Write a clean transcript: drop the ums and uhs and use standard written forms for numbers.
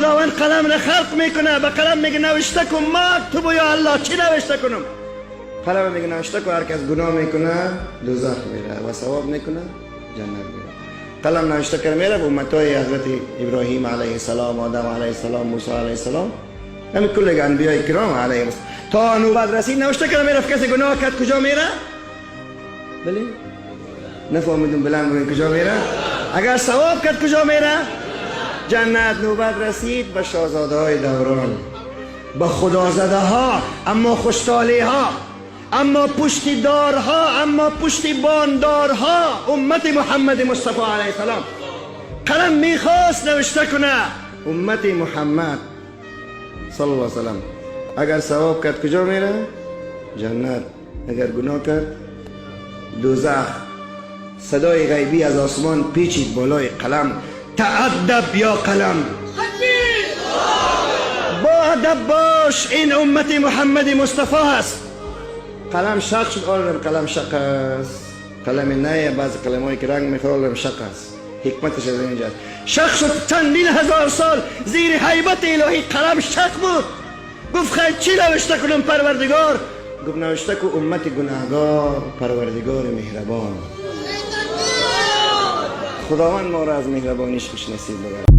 خداوند قلم را خلق میکنه، به قلم میگه نوشته کن، ما اکتب یا الله، چی نوشته کنم؟ قلم میگه نوشته کن، هر کس گناه میکنه دوزخ میره و ثواب میکنه جنت میره. قلم نوشته کرده میره به امتای حضرت ابراهیم علیه السلام، آدم علیه السلام، موسی علیه السلام، همین کل انبیاء کرام علیهم السلام تا نوبت رسید نوشته کرده میره. کسی گناه کرد کجا میره؟ بله نفهمیدم، بلند بگین کجا میره؟ اگر ثواب کرد کجا میره؟ جنت. نوبت رسید به شاهزاده های دوران، به خدازده ها، اما خوشتالی ها، اما پشتیدار ها، اما پشتیباندار ها، امت محمد مصطفی علیه السلام. قلم میخواست نوشته کنه امت محمد صلی الله علیه وسلم اگر ثواب کرد کجا میره؟ جنت. اگر گناه کرد دوزخ. صدای غیبی از آسمان پیچید بالای قلم، تأدب یا قلم، با ادب باش، این امت محمد مصطفی هست. قلم شق شد، آلم قلم شق است، قلم نه، بعض قلم هایی که رنگ میخوره شق است. حکمتش از اینجاست. شق شد چندین هزار سال زیر هیبت الهی قلم شق بود. گفت خیلی چی نوشته کنم پروردگار؟ گفت نوشته که امت گناهگار پروردگار مهربان. خداوند ما را از مهربانیش خوش نصیب ببرد.